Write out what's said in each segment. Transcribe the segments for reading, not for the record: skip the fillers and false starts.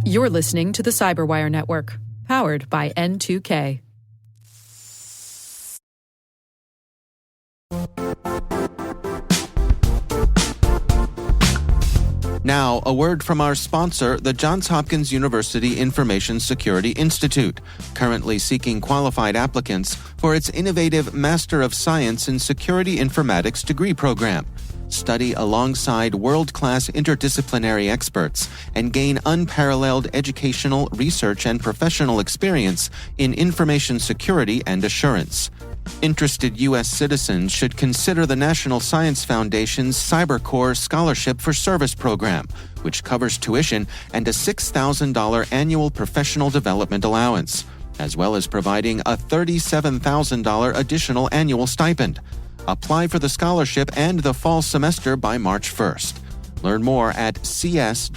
You're listening to the Cyberwire Network, powered by N2K. Now, a word from our sponsor, the Johns Hopkins University Information Security Institute, currently seeking qualified applicants for its innovative Master of Science in Security Informatics degree program. Study alongside world-class interdisciplinary experts and gain unparalleled educational, research, and professional experience in information security and assurance. Interested U.S. citizens should consider the National Science Foundation's CyberCore Scholarship for Service program, which covers tuition and a $6,000 annual professional development allowance, as well as providing a $37,000 additional annual stipend. Apply for the scholarship and the fall semester by March 1st. Learn more at cs.jhu.edu/MSSI.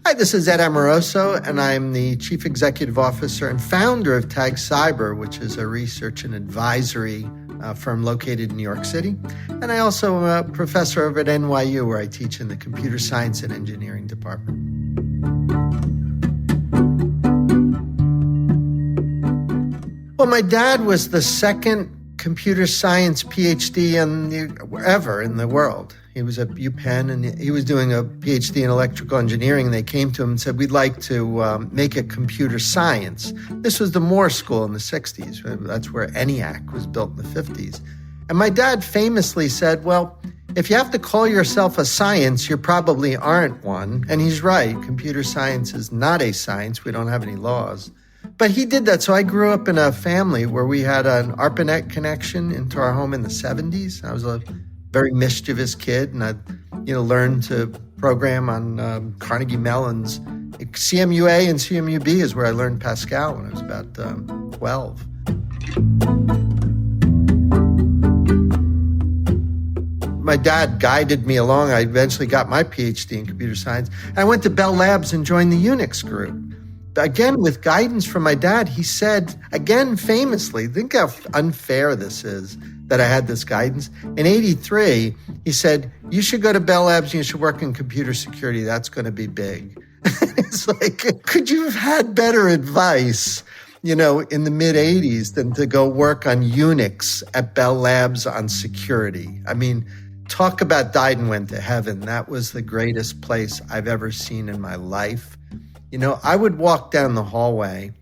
Hi, this is Ed Amoroso, and I'm the Chief Executive Officer and founder of Tag Cyber, which is a research and advisory firm located in New York City. And I also am a professor over at NYU, where I teach in the Computer Science and Engineering department. Well, my dad was the second computer science PhD ever in the world. He was at UPenn, and he was doing a PhD in electrical engineering, and they came to him and said, we'd like to make a computer science. This was the Moore School in the 60s. That's where ENIAC was built in the 50s. And my dad famously said, well, if you have to call yourself a science, you probably aren't one. And he's right. Computer science is not a science. We don't have any laws. But he did that. So I grew up in a family where we had an ARPANET connection into our home in the 70s. I was a very mischievous kid, and I learned to program on Carnegie Mellon's CMUA and CMUB is where I learned Pascal when I was about 12. My dad guided me along. I eventually got my PhD in computer science. I went to Bell Labs and joined the Unix group. Again, with guidance from my dad, he said, again, famously, think how unfair this is that I had this guidance. In 83, he said, you should go to Bell Labs and you should work in computer security. That's going to be big. It's like, could you have had better advice, in the mid-80s than to go work on Unix at Bell Labs on security? I mean, talk about died and went to heaven. That was the greatest place I've ever seen in my life. I would walk down the hallway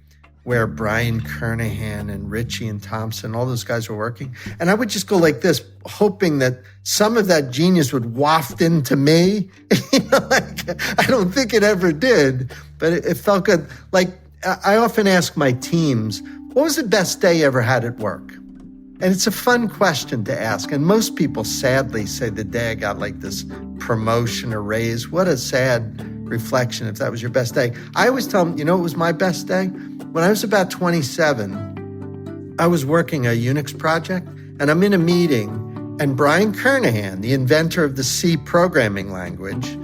where Brian Kernahan and Richie and Thompson, all those guys were working, and I would just go like this, hoping that some of that genius would waft into me. I don't think it ever did, but it felt good. Like, I often ask my teams, what was the best day you ever had at work? And it's a fun question to ask. And most people sadly say the day I got like this promotion or raise. What a sad reflection if that was your best day. I always tell them, it was my best day? When I was about 27, I was working a Unix project, and I'm in a meeting, and Brian Kernahan, the inventor of the C programming language,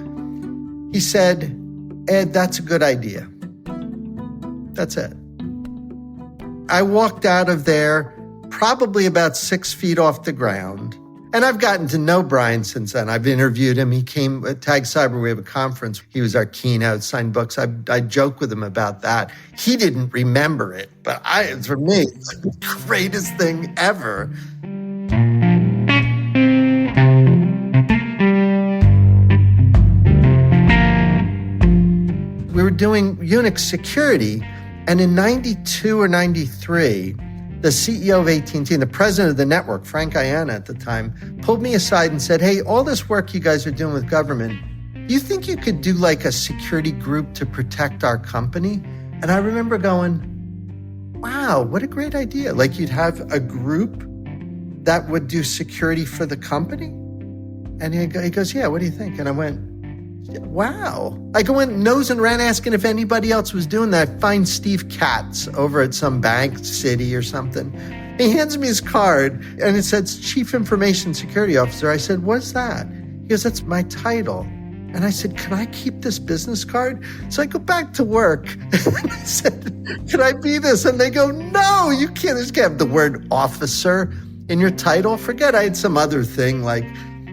he said, Ed, that's a good idea. That's it. I walked out of there probably about 6 feet off the ground. And I've gotten to know Brian since then. I've interviewed him. He came at Tag Cyber. We have a conference. He was our keynote, signed books. I joke with him about that. He didn't remember it, but for me, it's the greatest thing ever. We were doing Unix security, and in 92 or 93, the CEO of AT&T and the president of the network, Frank Ianna at the time, pulled me aside and said, hey, all this work you guys are doing with government, do you think you could do like a security group to protect our company? And I remember going, wow, what a great idea. Like you'd have a group that would do security for the company? And he goes, yeah, what do you think? And I went, wow. I went nose and ran asking if anybody else was doing that. Find Steve Katz over at some bank, Citi or something. He hands me his card and it says Chief Information Security Officer. I said, what's that? He goes, that's my title. And I said, can I keep this business card? So I go back to work and I said, can I be this? And they go, no, you can't. You just can't have the word officer in your title. Forget I had some other thing, like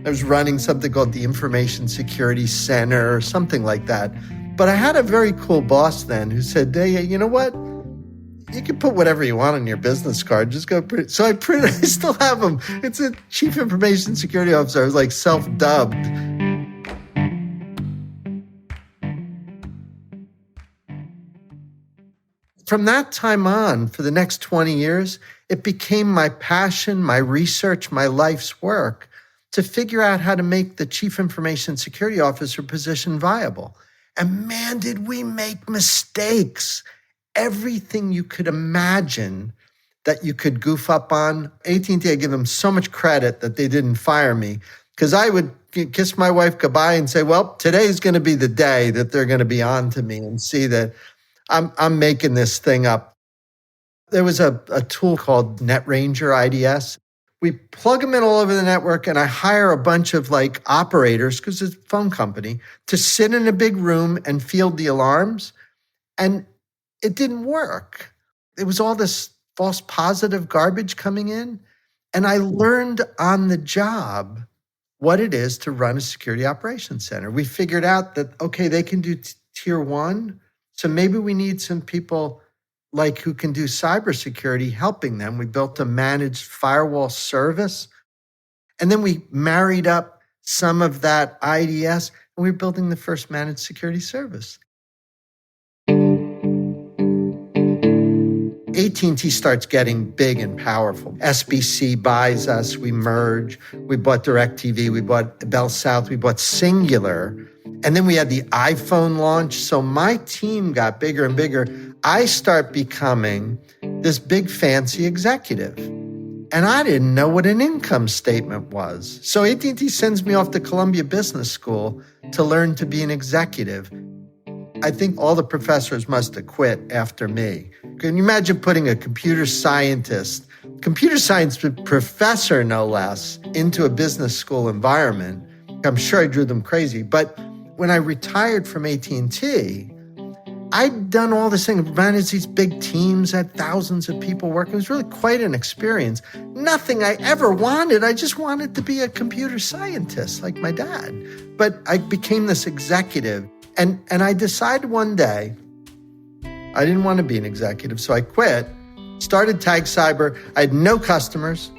I was running something called the Information Security Center or something like that. But I had a very cool boss then who said, hey, you know what? You can put whatever you want on your business card. Just go print. So I printed, I still have them. It's a Chief Information Security Officer. I was like self-dubbed. From that time on, for the next 20 years, it became my passion, my research, my life's work to figure out how to make the Chief Information Security Officer position viable. And man, did we make mistakes. Everything you could imagine that you could goof up on. AT&T, I give them so much credit that they didn't fire me, because I would kiss my wife goodbye and say, well, today's going to be the day that they're going to be on to me and see that I'm making this thing up. There was a tool called NetRanger IDS. We plug them in all over the network, and I hire a bunch of like operators, because it's a phone company, to sit in a big room and field the alarms. And it didn't work. It was all this false positive garbage coming in. And I learned on the job what it is to run a security operations center. We figured out that, okay, they can do tier one. So maybe we need some people like who can do cybersecurity helping them. We built a managed firewall service. And then we married up some of that IDS, and we were building the first managed security service. AT&T starts getting big and powerful. SBC buys us, we merge, we bought DirecTV, we bought Bell South, we bought Singular. And then we had the iPhone launch. So my team got bigger and bigger. I start becoming this big fancy executive. And I didn't know what an income statement was. So AT&T sends me off to Columbia Business School to learn to be an executive. I think all the professors must have quit after me. Can you imagine putting a computer science professor, no less, into a business school environment? I'm sure I drew them crazy. But when I retired from AT&T, I'd done all this thing, managed these big teams, had thousands of people working. It was really quite an experience. Nothing I ever wanted. I just wanted to be a computer scientist like my dad. But I became this executive. And I decided one day I didn't want to be an executive. So I quit, started Tag Cyber. I had no customers.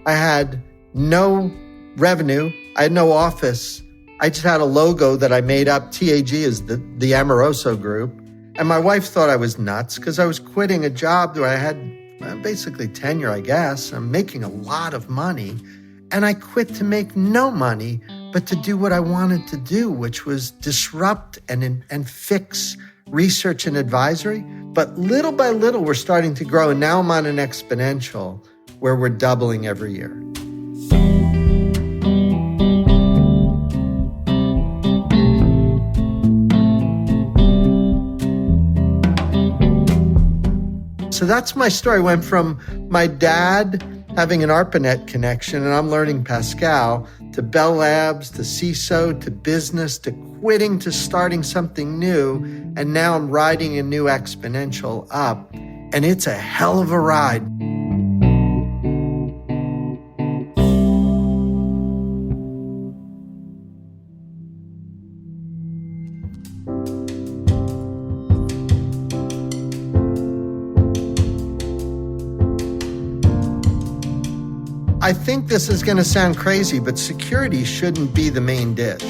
I had no revenue. I had no office. I just had a logo that I made up. TAG is the Amoroso group. And my wife thought I was nuts because I was quitting a job where I had basically tenure, I guess. I'm making a lot of money. And I quit to make no money, but to do what I wanted to do, which was disrupt and fix research and advisory. But little by little, we're starting to grow. And now I'm on an exponential where we're doubling every year. So that's my story. I went from my dad having an ARPANET connection, and I'm learning Pascal, to Bell Labs, to CISO, to business, to quitting, to starting something new. And now I'm riding a new exponential up, and it's a hell of a ride. I think this is going to sound crazy, but security shouldn't be the main dish.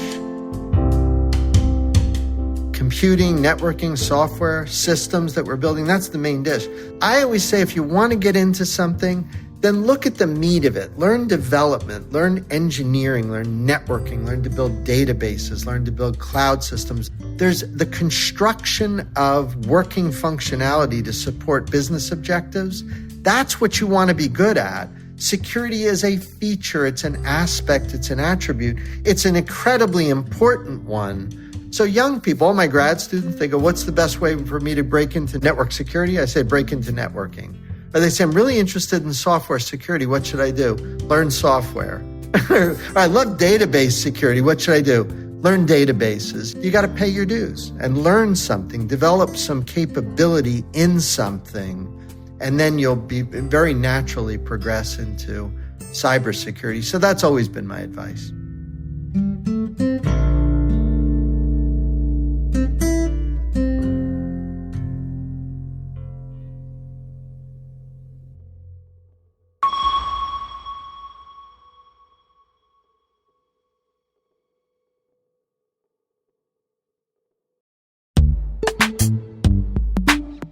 Computing, networking, software, systems that we're building, that's the main dish. I always say if you want to get into something, then look at the meat of it. Learn development, learn engineering, learn networking, learn to build databases, learn to build cloud systems. There's the construction of working functionality to support business objectives. That's what you want to be good at. Security is a feature, it's an aspect, it's an attribute. It's an incredibly important one. So young people, all my grad students, they go, what's the best way for me to break into network security? I say, break into networking. Or they say, I'm really interested in software security. What should I do? Learn software. Or I love database security. What should I do? learn databases. You got to pay your dues and learn something, develop some capability in something, and then you'll be very naturally progress into cybersecurity. So that's always been my advice.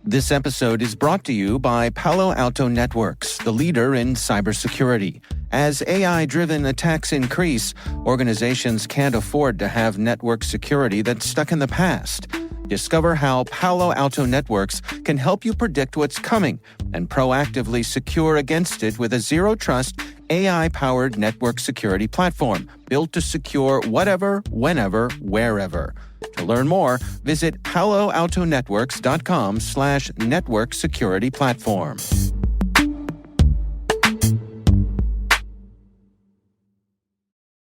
This episode is brought to you by Palo Alto Networks, the leader in cybersecurity. As AI-driven attacks increase, organizations can't afford to have network security that's stuck in the past. Discover how Palo Alto Networks can help you predict what's coming and proactively secure against it with a zero-trust, AI-powered network security platform built to secure whatever, whenever, wherever. To learn more, visit paloaltonetworks.com/network security platform.